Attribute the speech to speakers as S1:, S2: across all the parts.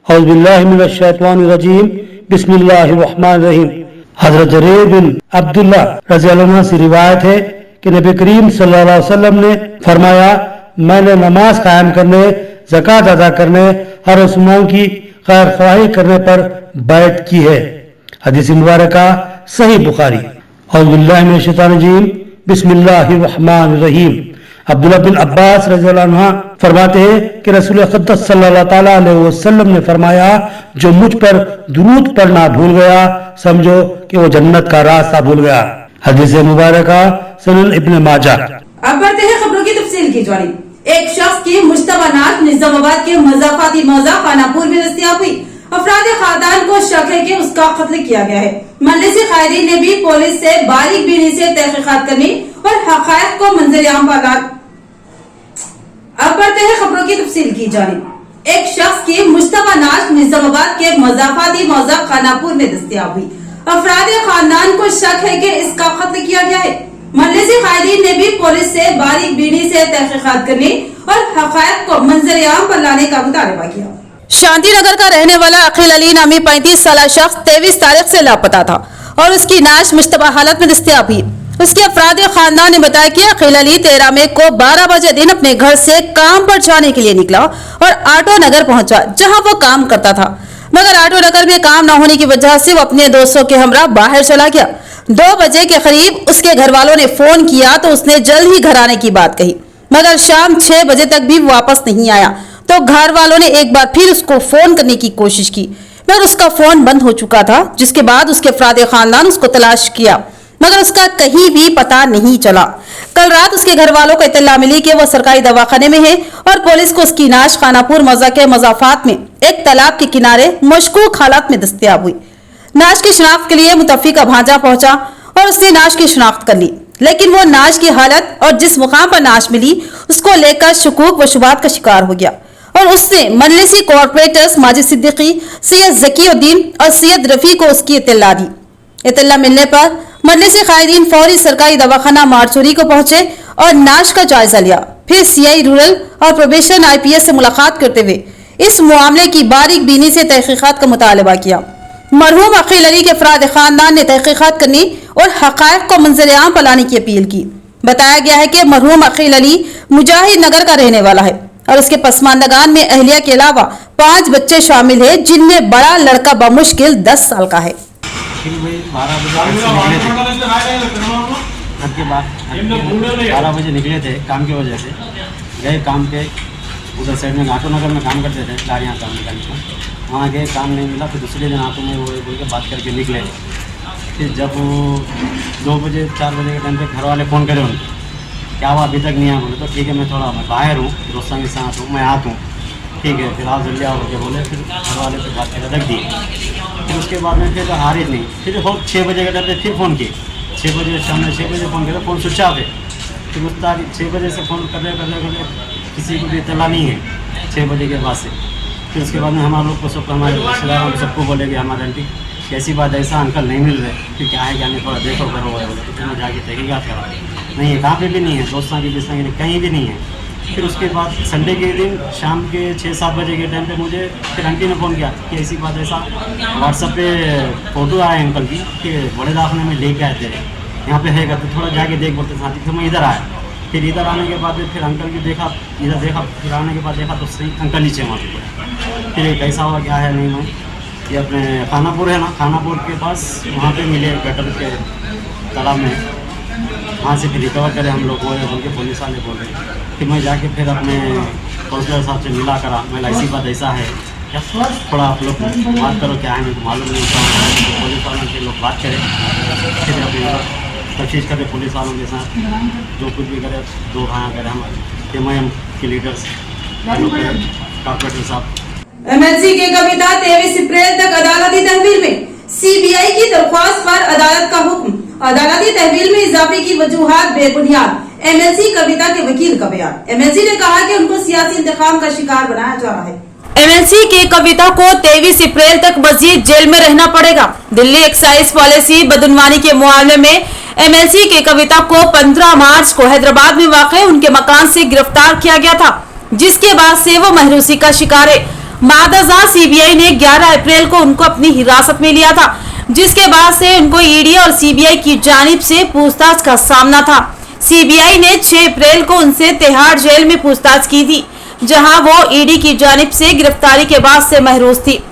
S1: औज़ु बिल्लाहि मिनश शैतानिर रजीम, बिस्मिल्लाहिर रहमानिर रहीम। हज़रत जरीर बिन अब्दुल्लाह रज़ियल्लाहु अन्हु से रिवायत है कि नबी करीम सल्लल्लाहु अलैहि वसल्लम ने फरमाया, मैंने नमाज कायम करने, ज़कात अदा करने और मुसलमानों की खैर ख्वाही करने पर बैत की है। हदीस मुबारक सही बुखारी। औज़ु बिल्लाहि मिनश शैतानिर रजीम, बिस्मिल्लाहिर रहमानिर रहीम। अब्दुल्लाह बिन अब्बास रज़ियल्लाहु अन्हु फरमाते हैं कि रसूल अक़दस सल्लल्लाहु ताला अलैहि वसल्लम ने फरमाया, जो मुझ पर दुरूद पढ़ना भूल गया, समझो कि वो जन्नत का रास्ता भूल गया। हदीस मुबारक सुनन इब्न माजा।
S2: अब बढ़ते हैं खबरों की तफसील की जानिब। एक शख्स की मुश्तबा नात निजामाबाद के मज़ाफ़ाती मौज़ा खानापुर में दस्तयाब हुई। अफराद खानदान को शक है कि उसका कत्ल किया गया है। मजलिस कायदीन ने भी पुलिस से बारीक बीनी से तहकीकात करनी और हक़ाइक़ को मंजर-ए-आम पर लाने। अब बढ़ते हैं खबरों की तफसील की जानिब। एक शख्स की मुश्तबा नात निजामाबाद के मज़ाफ़ाती मौज़ा खानापुर में दस्तयाब हुई। अफराद खानदान को शक है कि इसका कत्ल किया गया है। मजलिस कायदीन ने भी पुलिस से बारीक बीनी से तहकीकात करने और हक़ाइक़ को मंजर-ए-आम पर लाने का मुतालबा किया। शांति नगर का रहने वाला अकील अली नामी 35 साल शख्स 23 तारीख से लापता था और उसकी नाश मुश्तबा हालत में दस्तयाब हुई। उसके अफराद खानदान ने बताया कि अकील अली 13 मई को 12 बजे दिन अपने घर से काम पर जाने के लिए निकला और ऑटो नगर पहुंचा, जहां वो काम करता था। मगर ऑटो नगर में काम न होने की वजह से वो अपने दोस्तों के हमरा बाहर चला गया। 2 बजे के करीब उसके घर वालों ने फोन किया तो उसने जल्द ही घर आने की बात कही, मगर शाम 6 बजे तक भी वापस नहीं आया। तो घर वालों ने एक बार फिर उसको फोन करने की कोशिश की, मगर उसका फोन बंद हो चुका था। जिसके बाद उसके अफराद खानदान उसको तलाश किया, मगर उसका कहीं भी पता नहीं चला। कल रात उसके घर वालों को इत्तला मिली कि वो सरकारी दवाखाने में है और पुलिस को उसकी नाश खानापुर मौज़ा के मज़ाफ़ात में एक तालाब के किनारे मशकूक हालत में दस्तयाब हुई। नाश की शिनाख्त के लिए मुतफ़्फ़ी का भांजा पहुंचा और उसने नाश की शिनाख्त कर ली, लेकिन वो नाश की हालत और जिस मुकाम पर नाश मिली उसको लेकर शुकूक व शुबात का शिकार हो गया और उसने मजलिसी कॉर्पोरेटर्स माजिद सिद्दीकी, सैयद ज़कीउद्दीन और सैयद रफ़ी को उसकी इत्तला दी। इत्तला मिलने पर मजलिस कायदीन फौरी सरकारी दवाखाना मारचोरी को पहुंचे और नाश का जायजा लिया। फिर सीआई रूरल और प्रोबेशन IPS से मुलाकात करते हुए इस मामले की बारीक बीनी से तहकीकात का मुतालबा किया। मरहूम अकील अली के अफराद खानदान ने तहकीकात करनी और हक़ाइक़ को मंजर-ए-आम पर लाने की अपील की। बताया गया है कि मरहूम अकील अली मुजाहिद नगर का रहने वाला है और उसके पसमानदगान में अहलिया के अलावा 5 बच्चे शामिल हैं, जिनमें बड़ा लड़का बमुश्किल 10 साल का है।
S3: 12 बजे निकले थे काम की वजह से, गए काम पे उधर साइड में ऑटो नगर में काम करते थे, गाड़ियाँ काम निकालने। वहाँ गए, काम नहीं मिला, फिर दूसरे दिन ऑटो में वो बोल के बात करके निकले। फिर जब 2 बजे 4 बजे के टाइम पे घर वाले फ़ोन करे उनको, क्या हुआ अभी तक नहीं आया? बोले तो ठीक है, मैं बाहर हूँ, दोस्तों के साथ हूँ, मैं आता हूँ, ठीक है, फिर आप जल्दी आओ के बोले। फिर घर वाले से बात कर रख दी। फिर उसके बाद में फिर आ रही नहीं। फिर 6 बजे के टाइम पे फिर फ़ोन किए, 6 बजे शाम में 6 बजे फ़ोन किया, फ़ोन स्विच ऑफ है। फिर उस तारीख 6 बजे से फ़ोन कर रहे किसी को भी इत्तला नहीं है 6 बजे के बाद से। फिर उसके बाद में हमारे लोग को सबको, हमारे रिश्तेदारों को सबको बोले कि हमारे आंटी कैसी बात, ऐसा अंकल नहीं मिल रहे, फिर क्या है क्या नहीं, थोड़ा देखो करो बोले। तो मैं जाके तहकीकात करा, नहीं है, कहाँ पे भी नहीं है, दोस्तों की जिसना कहीं भी नहीं है। फिर उसके बाद संडे के दिन शाम के 6-7 बजे के टाइम पे मुझे फिर आंटी ने फ़ोन किया कि ऐसी बात, ऐसा व्हाट्सएप पे फ़ोटो आया अंकल की कि बड़े दाखने में लेके आए थे, यहाँ पे है, तो थोड़ा जाके देख बोलते साथी। फिर मैं इधर आया। फिर इधर आने के बाद फिर अंकल की देखा, इधर देखा, फिर आने के बाद देखा तो सही अंकल नीचे वहाँ पे। फिर कैसा हुआ क्या है नहीं मैं, ये अपने खानापुर है ना, खानापुर के पास वहाँ पे मिले गटर के तालाब में, वहाँ से फिर रिकवर करे हम लोग, वो बोल के पुलिस वाले बोल रहे। फिर मैं जाके फिर अपने काउंसलर साहब से मिला करा, मैं ऐसी बात ऐसा है क्या, थोड़ा आप लोग बात करो, क्या है मेरे को मालूम नहीं होता। पुलिस वालों से लोग बात करें, फिर अपनी कोशिश करें पुलिस वालों के साथ, जो कुछ भी करे 2 खाना करें हमारे MIM के लीडर्स कॉर्पोरेटर साहब।
S2: MLC के कविता 23 अप्रैल तक अदालती तहवील में, CBI की दरख्वास्त पर अदालत का हुक्म। अदालती तहवील में इजाफे की वजूहात बेबुनियाद, MLC कविता के वकील का बयान। MLC ने कहा कि उनको सियासी इंतकाम का शिकार बनाया जा रहा है। एमएलसी के कविता को 23 अप्रैल तक मजीद जेल में रहना पड़ेगा। दिल्ली एक्साइज पॉलिसी बदनवानी के मामले में एमएलसी के कविता को 15 मार्च को हैदराबाद में वाक़ उनके मकान से गिरफ्तार किया गया था, जिसके बाद से वो महरूसी का शिकार है। मादजा सीबीआई ने 11 अप्रैल को उनको अपनी हिरासत में लिया था, जिसके बाद से उनको ईडी और सीबीआई की जानिब से पूछताछ का सामना था। सीबीआई ने 6 अप्रैल को उनसे तिहाड़ जेल में पूछताछ की थी, जहां वो ईडी की जानिब से गिरफ्तारी के बाद से महरूस थी।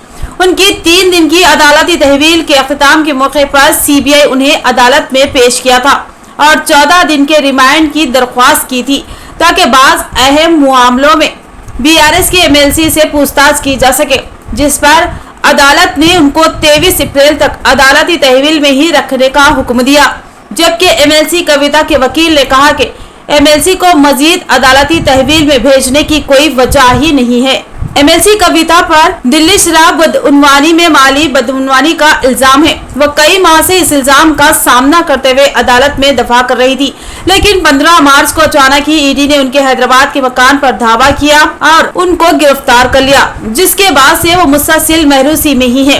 S2: उनकी 3 दिन की अदालती तहवील के अख्ताम के मौके पर सीबीआई उन्हें अदालत में पेश किया था और 14 दिन के रिमांड की दरख्वास्त की थी, ताकि बाज़ अहम मामलों में बीआरएस के एमएलसी से पूछताछ की जा सके, जिस पर अदालत ने उनको 23 अप्रैल तक अदालती तहवील में ही रखने का हुक्म दिया। जबकि एमएलसी कविता के वकील ने कहा कि एमएलसी को मजीद अदालती तहवील में भेजने की कोई वजह ही नहीं है। एमएलसी कविता पर दिल्ली शराब बदउनवानी में माली बदउनवानी का इल्जाम है। वह कई माह से इस इल्जाम का सामना करते हुए अदालत में दफा कर रही थी, लेकिन 15 मार्च को अचानक ही ईडी ने उनके हैदराबाद के मकान पर धावा किया और उनको गिरफ्तार कर लिया, जिसके बाद से वो मुस्तसिल महरूसी में ही है।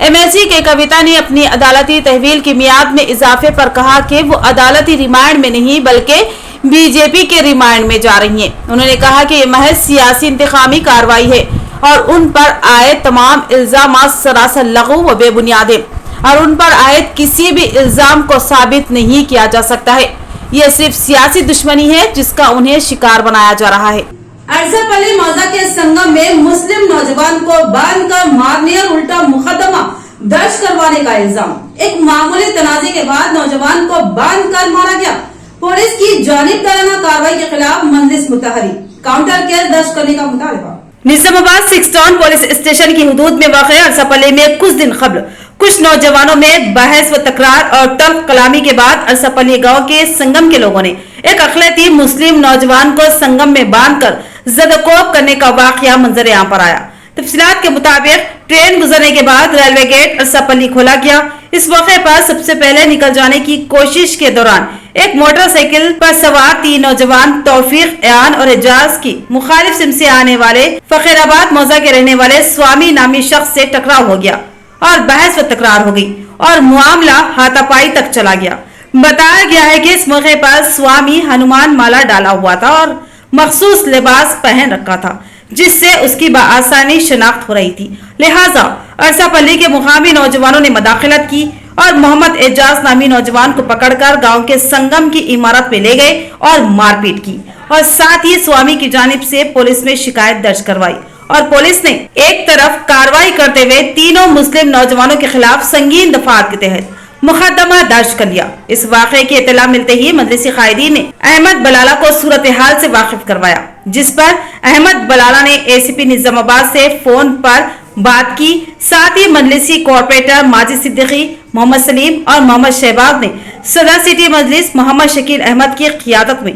S2: एमएलसी के कविता ने अपनी अदालती तहवील की मियाद में इजाफे पर कहा कि वो अदालती रिमांड में नहीं बल्कि बीजेपी के रिमांड में जा रही हैं। उन्होंने कहा कि ये महज सियासी इंतखामी कार्रवाई है और उन पर आए तमाम इल्जामात सरासर लघु व बेबुनियाद है और उन पर आए किसी भी इल्जाम को साबित नहीं किया जा सकता है। यह सिर्फ सियासी दुश्मनी है जिसका उन्हें शिकार बनाया जा रहा है। अरसापल्ली मौजा के संगम में मुस्लिम नौजवान को बांध कर मारने और उल्टा मुकदमा दर्ज करवाने का इल्जाम। एक मामूली तनाजे के बाद नौजवान को बांध कर मारा गया। पुलिस की जानिबदाराना कार्रवाई के खिलाफ मजलिस मुतहरी काउंटर केस दर्ज करने का मुतालबा। निजामाबाद 6 टाउन पुलिस स्टेशन की हुदूद में वाक़ अरसापल्ली में कुछ दिन कबल कुछ नौजवानों में बहस व तकरार और तल्ख कलामी के बाद अरसापल्ली गांव के संगम के लोगों ने एक अखिलती मुस्लिम नौजवान को संगम में बांधकर ज़दकोब करने का वाक़या मंजर आम पर आया। तफसीलात के मुताबिक ट्रेन गुजरने के बाद रेलवे गेट अरसापल्ली खोला गया। इस मौके पर सबसे पहले निकल जाने की कोशिश के दौरान एक मोटरसाइकिल पर सवार 3 नौजवान तौफीक, यान और एजाज की मुखालिफ सिम से आने वाले फकीराबाद मौजा के रहने वाले स्वामी नामी शख्स से टकराव हो गया और बहस व तकरार हो गई और मामला हाथापाई तक चला गया। बताया गया है कि इस मौके पर स्वामी हनुमान माला डाला हुआ था और मखसूस लिबास पहन रखा था, जिससे उसकी बआसानी शनाख्त हो रही थी। लिहाजा अरसापल्ली के मुकामी नौजवानों ने मदाखलत की और मोहम्मद एजाज नामी नौजवान को पकड़कर गांव के संगम की इमारत में ले गए और मारपीट की और साथ ही स्वामी की जानिब से पुलिस में शिकायत दर्ज करवाई और पुलिस ने एक तरफ कार्रवाई करते हुए तीनों मुस्लिम नौजवानों के खिलाफ संगीन दफात के तहत मुकदमा दर्ज कर लिया। इस वाक़े की इत्तला मिलते ही मजलिसी कायदीन ने अहमद बलाला को सूरत हाल से वाकिफ करवाया, जिस पर अहमद बलाला ने एसीपी निजामाबाद से फोन पर बात की। साथ ही मजलिसी कॉर्पोरेटर माजिद सिद्दीकी, मोहम्मद सलीम और मोहम्मद शहबाज ने सदर सिटी मजलिस मोहम्मद शकील अहमद की क़ियादत में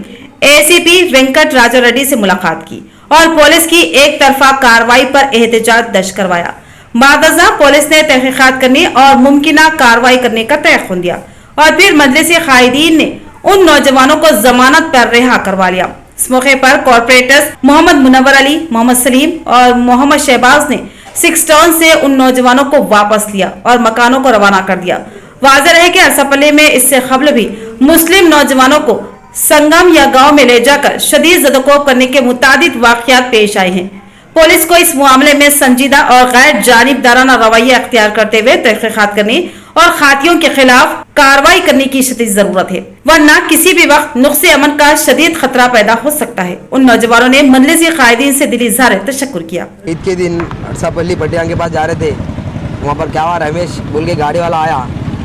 S2: एसीपी वेंकट राजा रेड्डी से मुलाकात की और पुलिस की एक तरफा कार्रवाई पर एहतजाज दर्ज करवाया। बादजा पुलिस ने तहकीकात करने और मुमकिना कार्रवाई करने का तयक़ुन दिया और फिर मजलिसी कायदीन ने उन नौजवानों को जमानत पर रिहा करवा लिया। इस मौके पर कॉर्पोरेटर्स मोहम्मद मुनव्वर अली, मोहम्मद सलीम और मोहम्मद शहबाज ने 6 टाउन से उन नौजवानों को वापस लिया और मकानों को रवाना कर दिया। वाज़ेह है कि अरसापल्ली में इससे कबल भी मुस्लिम नौजवानों को संगम या गांव में ले जाकर शदीद ज़दकोब करने के मुतादिद वाक़यात पेश आए हैं। पुलिस को इस मामले में संजीदा और गैर जानिबदाराना रवैया अख्तियार करते हुए तहकीकात करने और खातियों के खिलाफ कार्रवाई करने की शदीद जरूरत है, वरना किसी भी वक्त नुक्से अमन का शदीद खतरा पैदा हो सकता है। उन नौजवानों ने मजलिसी कायदीन से दिली इज़हार तशक्कुर किया।
S4: ईद के दिन अरसापल्ली पटियां के पास जा रहे थे, वहाँ पर क्या हुआ, रमेश बोल के गाड़ी वाला आया,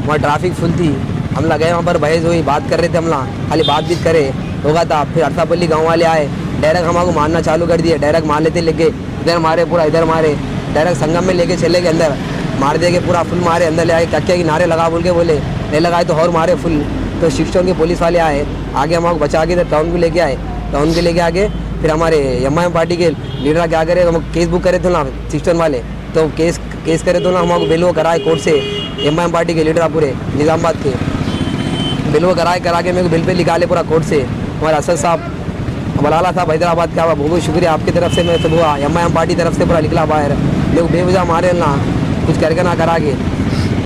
S4: वहाँ ट्रैफिक फुल थी। हम लगे वहाँ पर बहस हुई, बात कर रहे थे, हम खाली बात भी करे होगा था। फिर अरसापल्ली गाँव वाले आए, डायरेक्ट हमारे मारना चालू कर दिए। डायरेक्ट मार लेते लेके इधर मारे, पूरा इधर मारे, डायरेक्ट संगम में लेके चले गए, अंदर मार दे के पूरा फुल मारे। अंदर ले आए, कक्के की नारे लगा बोल के बोले, नहीं लगाए तो और मारे फुल। तो 6 टाउन के पुलिस वाले आए, आगे हमको बचा के इधर टाउन को लेके आए। टाउन के लेके आगे फिर हमारे एमआईएम पार्टी के लीडर क्या करे, हम केस बुक करे थे ना 6 टाउन वाले, तो केस करे तो ना हमको बिल वो कराए कोर्ट से। एमआईएम पार्टी के लीडर पूरे निजामाबाद के बिल वो करा के मेरे को बिल पे निकाले पूरा कोर्ट से। हमारे असद साहब बलाला साहब हैदराबाद का बहुत बहुत शुक्रिया आपकी तरफ से। मैं सब हुआ MIM पार्टी तरफ से पूरा निकला बाहर, लोग बेवजह मारे ना कुछ करके ना करा के।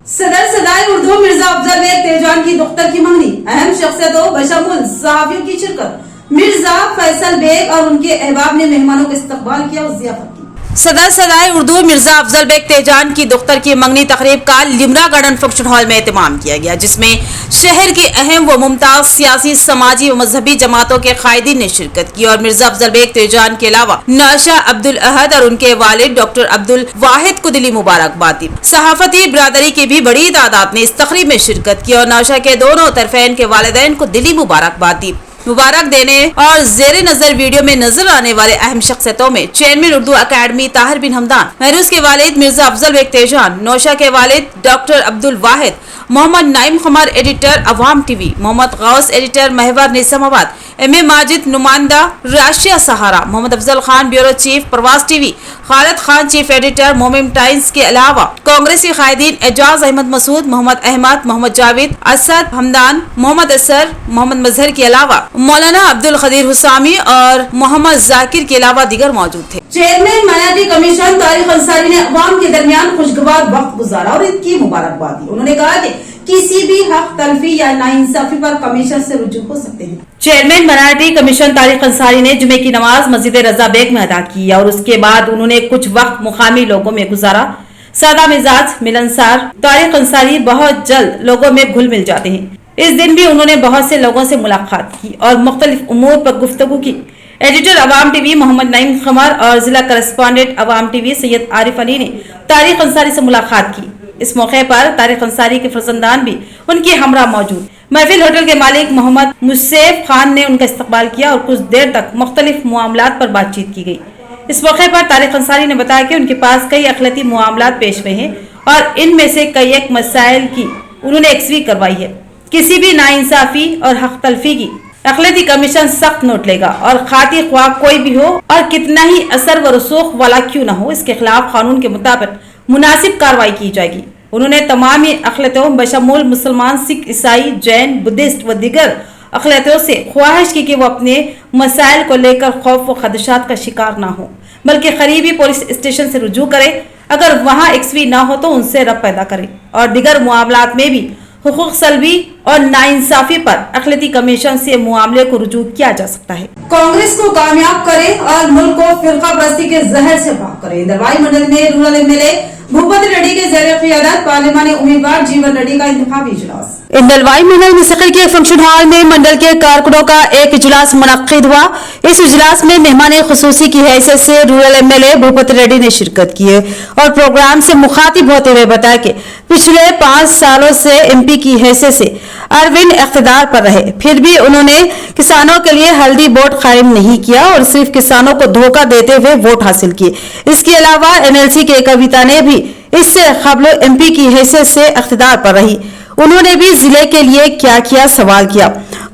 S2: सदर सदाए उर्दू मिर्जा अफजल बेग तेजान की दुख्तर की मंगनी, अहम शख्सियतों बशमुल सहाफियों की शिरकत। मिर्जा फैसल बेग और उनके अहबाब ने मेहमानों का इस्तकबाल किया और ज़ियाफत की। सदर सदाए उर्दू मिर्जा अफजल बेग तेजान की दुख्तर की मंगनी तकरीब का लिमरा गार्डन फंक्शन हॉल में एहतमाम किया गया, जिसमें शहर की अहम व मुमताज सियासी, समाजी व मजहबी जमातों के कायदीन ने शिरकत की और मिर्जा अफजल बेग तेजान के अलावा नौशा अब्दुल अहद और उनके वालिद डॉक्टर अब्दुल वाहिद को दिली मुबारकबाद दी। सहाफती बिरादरी की भी बड़ी तादाद ने इस तकरीब में शिरकत की और नौशा के दोनों तरफैन के वालिदैन को दिली मुबारकबाद दी। मुबारक देने और जेरे नजर वीडियो में नजर आने वाले अहम शख्सियतों में चेयरमैन उर्दू अकेडमी ताहिर बिन हमदान, महरूज के वालिद मिर्जा अफजल बेग तेजान, नौशा के वालिद doctor Abdul Wahid, Mohammed Naeem Khamar editor Awam TV, Mohammed Ghaus editor Mehwar Nizamabad, MA Majid नुमाइंदा Rashtriya Sahara, Mohammed Afzal Khan bureau chief Pravas TV, Khalid Khan chief editor Momin times के अलावा कांग्रेसी कायदीन एजाज अहमद मसूद, मोहम्मद अहमद, मोहम्मद जावेद, असद हमदान, मोहम्मद असर, मोहम्मद मजहर के अलावा मौलाना अब्दुल खदीर हुसामी और मोहम्मद जाकिर के अलावा दीगर मौजूद थे। Chairman minority commission Tariq Ansari ने अवाम के दरमियान खुशगवार वक्त गुजारा और ईद की मुबारकबाद दी। उन्होंने कहा कि किसी भी हक तलफी या नाइंसाफी पर कमीशन से रुजू हो सकते हैं। Chairman minority commission Tariq Ansari ने जुमे की नमाज मस्जिद रजा बेग में अदा की और उसके बाद उन्होंने कुछ वक्त मुकामी लोगों में गुजारा। सादा मिजाज, मिलनसार तारिक अंसारी बहुत जल्द लोगों में घुल मिल जाते हैं। इस दिन भी उन्होंने बहुत से लोगों से मुलाकात की और मुख्तलिफ उमूर पर गुफ्तगू की। एडिटर अवाम टीवी मोहम्मद नाइम खमर और जिला करस्पॉन्डेंट अवाम टीवी सैयद आरिफ अली ने तारिक अंसारी से मुलाकात की। इस मौके पर तारिक अंसारी के फर्जंदान भी उनके हमरा मौजूद। महफिल होटल के मालिक मोहम्मद मुसैफ खान ने उनका इस्तकबाल किया और कुछ देर तक मुख्तलिफ मामलात पर बातचीत की गई। इस मौके पर तारिक अंसारी ने बताया कि उनके पास कई अखलाकी मामलात पेश हुए हैं और इनमें से कई एक मसाइल की उन्होंने एक्सवी करवाई है। किसी भी नाइंसाफी और हक तलफी की अखलाकी कमीशन सख्त नोट लेगा और खाती ख्वाह कोई भी हो और कितना ही असर व रसूख वाला क्यों न हो, इसके खिलाफ कानून के मुताबिक मुनासिब कार्रवाई की जाएगी। उन्होंने तमाम अखिलतों बशमूल मुसलमान, सिख, ईसाई, जैन, बुद्धिस्ट व दीगर अखिलतों से ख्वाहिश की कि वो अपने मसाइल को लेकर खौफ व खदशात का शिकार ना हो, बल्कि करीबी पुलिस स्टेशन से रुजू करे। अगर वहाँ एक्सवी ना हो तो उनसे रब पैदा करे और दीगर मामलात में भी हुकूक सल्बी और नाइंसाफी पर अखिलती कमीशन से मामले को रुजू किया जा सकता है। कांग्रेस को कामयाब करे और मुल्क को फिरका परस्ती के जहर से पाक करे। दरबारी मंडल में रूरल MLA भूपत रेड्डी के ज़रिए क़ियादत पार्लिमानी उम्मीदवार जीवन रेड्डी का इंतखाबी इजलास। इंदलवाई मंडल मुस्तकिल के फंक्शन हॉल में मंडल के कारकुनों का एक इजलास मुनक्किद हुआ। इस इजलास में मेहमान खुसूसी की हैसियत से रूरल MLA भूपत रेड्डी ने शिरकत की है और प्रोग्राम से मुखातिब होते हुए बताया कि पिछले 5 सालों से MP की हैसियत से अरविंद इख्तिदार पर रहे, फिर भी उन्होंने किसानों के लिए हल्दी बोर्ड कायम नहीं किया और सिर्फ किसानों को धोखा देते हुए वोट हासिल किए। इसके अलावा NLC के कविता ने भी इससे कबल MP की हैसियत से इख्तिदार पर रही। उन्होंने भी जिले के लिए क्या किया सवाल किया।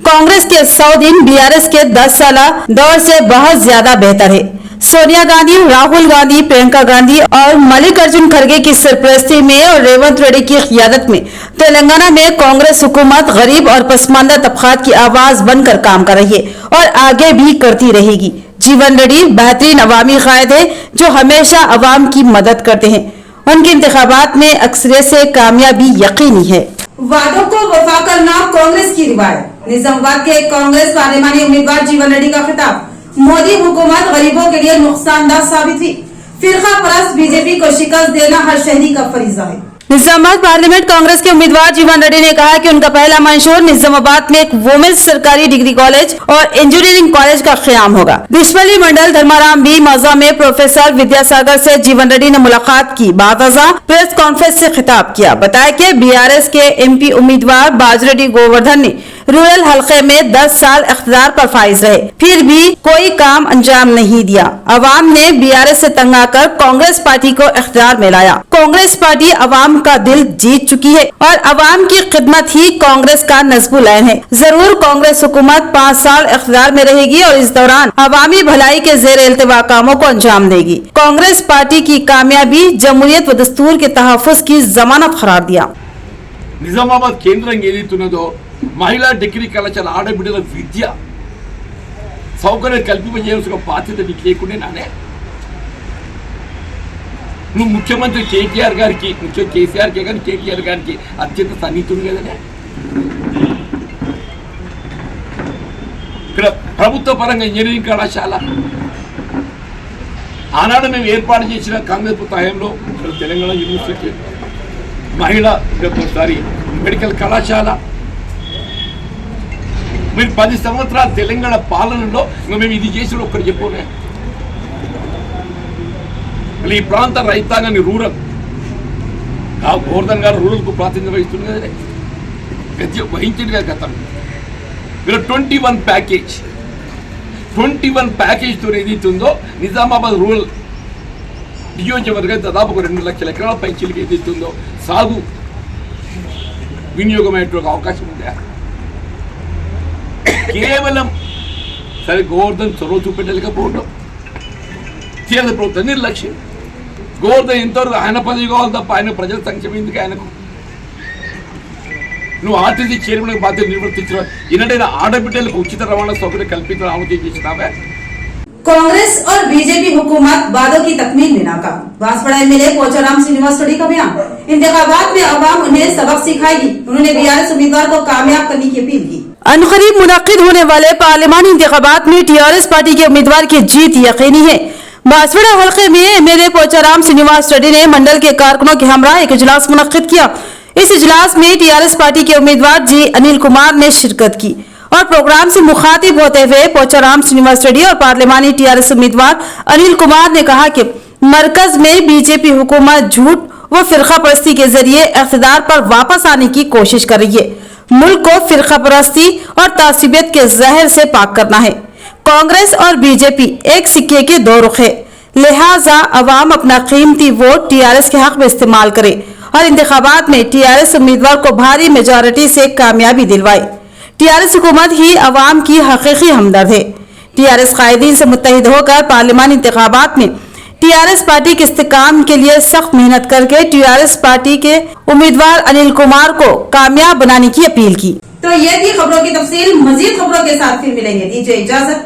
S2: कांग्रेस के 100 दिन BRS के 10 साल दौर से बहुत ज्यादा बेहतर है। सोनिया गांधी, राहुल गांधी, प्रियंका गांधी और मल्लिकार्जुन खड़गे की सरपरस्ती में और रेवंत रेड्डी की क़ियादत में तेलंगाना में कांग्रेस हुकूमत गरीब और पसमानदा तबकात की आवाज बनकर काम कर रही है और आगे भी करती रहेगी। जीवन रेड्डी बेहतरीन अवामी कायद है जो हमेशा अवाम की मदद करते हैं। उनके इंतखाबात में अक्सरियत से कामयाबी यकीनी है। वादों को वफा करना कांग्रेस की रिवायत। निजामाबाद के कांग्रेस पार्लिमानी उम्मीदवार जीवन रेड्डी का खिताब। मोदी हुकूमत गरीबों के लिए नुकसानदार साबित हुई। फिरका परस्त बीजेपी को शिकस्त देना हर शहरी का फरीजा है। निजामाबाद पार्लियामेंट कांग्रेस के उम्मीदवार जीवन रेड्डी ने कहा कि उनका पहला मंशूर निजामाबाद में एक वुमेन्स सरकारी डिग्री कॉलेज और इंजीनियरिंग कॉलेज का क़याम होगा। बिस्मिली मंडल धर्माराम बी मौजा में प्रोफेसर विद्यासागर से जीवन रेड्डी ने मुलाकात की। बाकायदा प्रेस कॉन्फ्रेंस से खिताब किया। बताया कि BRS के MP उम्मीदवार बाजरेड्डी गोवर्धन ने रूरल हलके में 10 साल इख्तिदार पर फाइज रहे, फिर भी कोई काम अंजाम नहीं दिया। अवाम ने BRS से तंग आकर कांग्रेस पार्टी को इख्तिदार में लाया। कांग्रेस पार्टी अवाम का दिल जीत चुकी है और अवाम की खिदमत ही कांग्रेस का नस्बुल ऐन है। जरूर कांग्रेस हुकूमत 5 साल इख्तिदार में रहेगी और इस दौरान अवामी भलाई के जेर इल्तिवा कामों को अंजाम देगी। कांग्रेस पार्टी की कामयाबी जमहूरियत व दस्तूर के तहफ़्फ़ुज़ की जमानत करार दिया।
S5: నిజామాబాద్ కేంద్రంగా ఏదైతున్నదో మహిళా డిగ్రీ కళాశాల ఆడబిడ్డల విద్య సౌకర్యం కల్పింపజేయాల్సిన బాధ్యత మీకు లేకుండా నానే నువ్వు ముఖ్యమంత్రి కేటీఆర్ గారికి కేసీఆర్కే కానీ కేటీఆర్ గారికి అత్యంత సన్నిహితుడు కదనే. ఇక్కడ ప్రభుత్వ పరంగా ఇంజనీరింగ్ కళాశాల ఆనాడు మేము ఏర్పాటు చేసిన కాంగ్రెస్ హయాంలో తెలంగాణ యూనివర్సిటీ మహిళా మెడికల్ కళాశాల మీరు 10 సంవత్సరాల తెలంగాణ పాలనలో ఇంకా మేము ఇది చేసిన ఒక్కరు చెప్పుకోలే. ఈ ప్రాంత రైతాంగాన్ని రూరల్ గోవర్ధన్ గారు రూరల్కు ప్రాతినిధ్యం వహిస్తుంది కదండి, వహించండి కదా గతంలో. మీరు 21 ప్యాకేజ్తో ఏదైతే ఉందో నిజామాబాద్ రూరల్ నియోజకవర్గం దాదాపు 2 లక్షల ఎకరాల పైచీలకి ఏదైతే ఉందో సాగు వినియోగమయ్యేటువంటి అవకాశం ఉందా? కేవలం సరే గోవర్ధన్ చొరవ చూపెట్టలేకపోవడం కేంద్ర ప్రభుత్వం నిర్లక్ష్యం. గోవర్ధన్ ఎంతవరకు ఆయన పదవి కావాలి తప్ప ఆయన ప్రజల సంక్షేమం ఎందుకు ఆయనకు? నువ్వు ఆర్టీసీ చైర్మన్ బాధ్యత నిర్వర్తించిన ఈనాడైనా ఆడబిడ్డలకు ఉచిత రవాణా సౌకర్యం కల్పించడం ఆలోచన చేసినావా?
S2: कांग्रेस और बीजेपी हुकूमत वादों की तकमील में नाकाम। बांसवाड़ा एमएलए पोचाराम श्रीनिवास रेड्डी का बयान, इंतखाबात में अवाम उन्हें सबक सिखाएगी। उन्होंने बीआरएस उम्मीदवार को कामयाब करने की अपील की। अनकरीब मुनक्किद होने वाले पार्लिमानी इंतखाबात में टीआरएस पार्टी के उम्मीदवार की जीत यकीनी है। बांसवाड़ा हल्के में एमएलए पोचाराम श्रीनिवास रेड्डी ने मंडल के कारकुनों के हमरा एक इजलास मुनक्किद किया। इस इजलास में टीआरएस पार्टी के उम्मीदवार जी अनिल कुमार ने शिरकत की और प्रोग्राम से मुखातिब होते हुए पोचाराम श्रीनिवास रेड्डी और पार्लिमानी टीआरएस उम्मीदवार अनिल कुमार ने कहा कि मरकज में बीजेपी हुकूमत झूठ व फिरका परस्ती के जरिए इख्तिदार पर वापस आने की कोशिश कर रही है। मुल्क को फिरका परस्ती और तासिबियत के जहर से पाक करना है। कांग्रेस और बीजेपी एक सिक्के के दो रुख है, लिहाजा अवाम अपना कीमती वोट टीआरएस के हक में इस्तेमाल करे और इंतखाबात में टीआरएस उम्मीदवार को भारी मेजॉरिटी से कामयाबी दिलवाए। टीआरएस हुकूमत ही अवाम की हकीकी हमदर्द है। टीआरएस कायदीन से मुत्तहिद होकर पार्लिमानी इंतखाबात में टीआरएस पार्टी के इस्तेकाम के लिए सख्त मेहनत करके टीआरएस पार्टी के उम्मीदवार अनिल कुमार को कामयाब बनाने की अपील की। तो ये थी खबरों की तफसील। मजीद खबरों के साथ फिर मिलेंगे। दीजिए इजाजत।